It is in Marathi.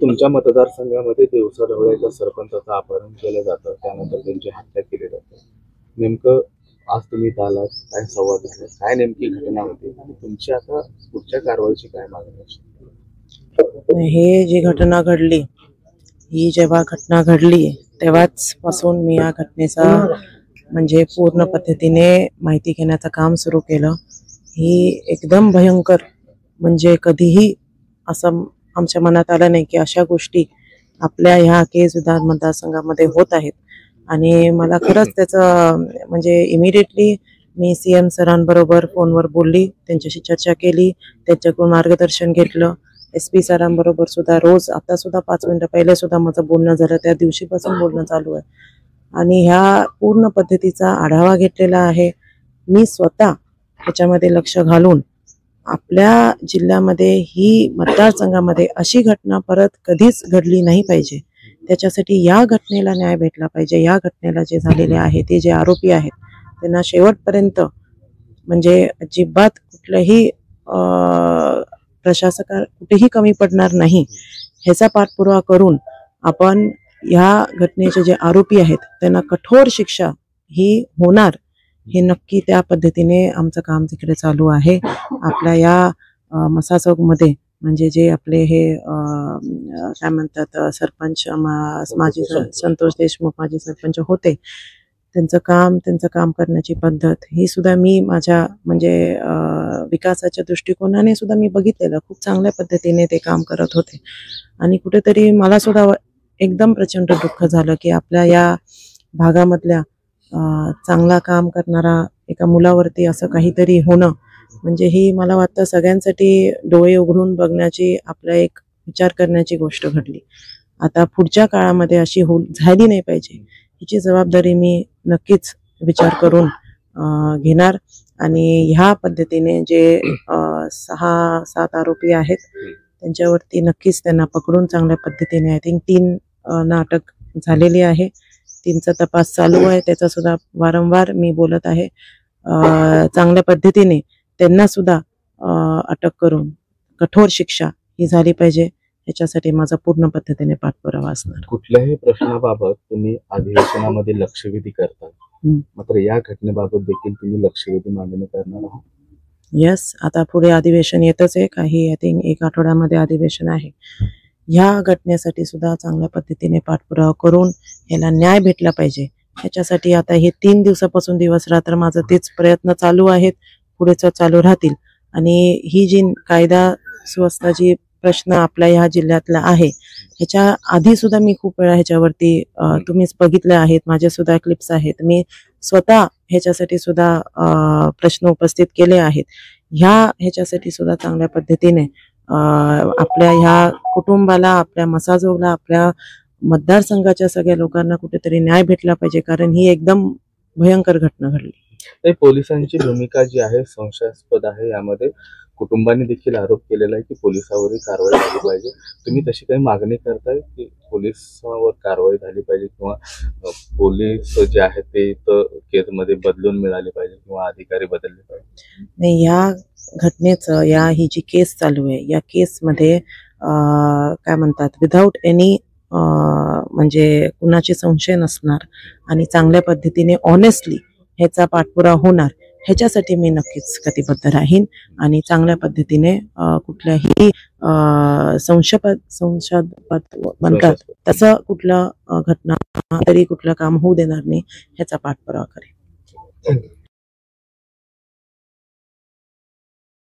तुमच्या मतदारसंघामध्ये दिवसा ढवळ्याच्या सरपंचाचं अपहरण केलं जातं, त्यानंतर त्यांची हत्या केली जाते. नेमकं आज तुम्ही इथं आलात, काय संवाद घेतला, काय नेमकी घटना होती आणि तुमची आता पुढच्या कारवाईची काय मागणी असेल? हे जी घटना घडली, ही जेव्हा घटना घडली तेव्हाच पासून मी या घटनेचा म्हणजे पूर्ण पद्धतीने माहिती घेण्याचं काम सुरू केलं. ही एकदम भयंकर, म्हणजे कधीही असं आमच्या मनात आलं नाही की अशा गोष्टी आपल्या ह्या केज विधान मतदारसंघामध्ये होत आहेत. आणि मला खरंच त्याचं म्हणजे इमिडिएटली मी CM सरांबरोबर फोनवर बोलली, त्यांच्याशी चर्चा केली, त्यांच्याकडून मार्गदर्शन घेतलं. SP सरांबरोबर सुद्धा रोज, आता सुद्धा 5 मिनिटं पहिले सुद्धा माझं बोलणं झालं, त्या दिवशीपासून बोलणं चालू आहे. आणि ह्या पूर्ण पद्धतीचा आढावा घेतलेला आहे. मी स्वतः ह्याच्यामध्ये लक्ष घालून आपल्या जिल्ह्यामध्ये ही मतदारसंघामध्ये अशी घटना परत कधीच घडली नाही पाहिजे, त्याच्यासाठी या घटनेला न्याय भेटला पाहिजे. या घटनेला जे झालेले आहे, ते जे आरोपी आहेत त्यांना शेवटपर्यंत म्हणजे अजिबात कुठल्याही प्रशासक कुठेही कमी पडणार नाही, ह्याचा पाठपुरावा करून आपण ह्या घटनेचे जे आरोपी आहेत त्यांना कठोर शिक्षा ही होणार, हे नक्की त्या पद्धतीने आमचं काम तिकडे चालू आहे. आपल्या या मसा चौकमध्ये म्हणजे जे आपले हे काय म्हणतात सरपंच, माजी संतोष देशमुख माजी सरपंच होते, त्यांचं काम करण्याची पद्धत ही सुद्धा मी माझ्या म्हणजे विकासाच्या दृष्टिकोनाने सुद्धा मी बघितलेलं. खूप चांगल्या पद्धतीने ते काम करत होते. आणि कुठेतरी मला सुद्धा एकदम प्रचंड दुःख झालं की आपल्या या भागामधल्या चांगला काम करणारा एका मुलावरती असं काहीतरी होणं, म्हणजे ही मला वाटतं सगळ्यांसाठी डोळे उघडून बघण्याची, आपला एक विचार करण्याची गोष्ट घडली. आता पुढच्या काळामध्ये अशी झाली नाही पाहिजे, हिची जबाबदारी मी नक्कीच विचार करून घेणार. आणि ह्या पद्धतीने जे 6-7 आरोपी आहेत त्यांच्यावरती नक्कीच त्यांना पकडून चांगल्या पद्धतीने, आय थिंक 3 ना अटक झालेली आहे. 3चा तपास चालू आहे, त्याचा सुद्धा वारंवार मी बोलत आहे. चांगल्या पद्धतीने त्यांना सुद्धा अटक करून कठोर शिक्षा ही झाली पाहिजे, याच्यासाठी माझा पूर्ण पद्धतीने पाठपुरावा असणार. कुठल्याही प्रश्नाबाबत तुम्ही अधिवेशनामध्ये लक्षवेधी करता, मात्र या घटनेबाबत देखील तुम्ही लक्षवेधी मागणी करणार आहात? यस, आता पुढे अधिवेशन येतच आहे, काही आय थिंक 1 आठवड्यामध्ये अधिवेशन आहे. ह्या घटनेसाठी सुद्धा चांगल्या पद्धतीने पाठपुरावा करून याला न्याय भेटला पाहिजे, ह्याच्यासाठी आता हे 3 दिवसापासून दिवस रात्र माझं तेच प्रयत्न चालू आहेत, पुढेच चालू राहतील. आणि ही जी कायदा सुव्यवस्था जी प्रश्न आपल्या ह्या जिल्ह्यातला आहे, ह्याच्या आधी सुद्धा मी खूप वेळा ह्याच्यावरती तुम्हीच बघितले आहेत, माझे सुद्धा क्लिप्स आहेत, मी स्वतः ह्याच्यासाठी सुद्धा प्रश्न उपस्थित केले आहेत. ह्याच्यासाठी सुद्धा चांगल्या पद्धतीने आपल्या ह्या कुटुंबाला, आपल्या मसाजोगला, आपल्या मतदारसंघाच्या सगळ्या लोकांना कुठेतरी न्याय भेटला पाहिजे, कारण ही एकदम भयंकर घटना घडली. पोलिसांची भूमिका जी आहे संशयास्पद आहे. यामध्ये कुटुंबाने देखील आरोप केलेला आहे की पोलिसावरही कारवाई झाली पाहिजे. तुम्ही तशी काही मागणी करताय की पोलिसांवर कारवाई झाली पाहिजे, किंवा पोलीस जे आहेत ते केसमध्ये बदलून मिळाले पाहिजे, किंवा अधिकारी बदलले पाहिजे? नाही, या घटनेचं, ही जी केस चालू आहे, या केसमध्ये काय म्हणतात विदाऊट एनी म्हणजे कुणाचे संशय नसणार आणि चांगल्या पद्धतीने ऑनेस्टली ह्याचा पाठपुरावा होणार, ह्याच्यासाठी मी नक्कीच कटिबद्ध राहीन. आणि चांगल्या पद्धतीने कुठल्याही संशयास्पद म्हणतात तसं कुठलं घटना तरी कुठलं काम होऊ देणार नाही, ह्याचा पाठपुरावा करेन.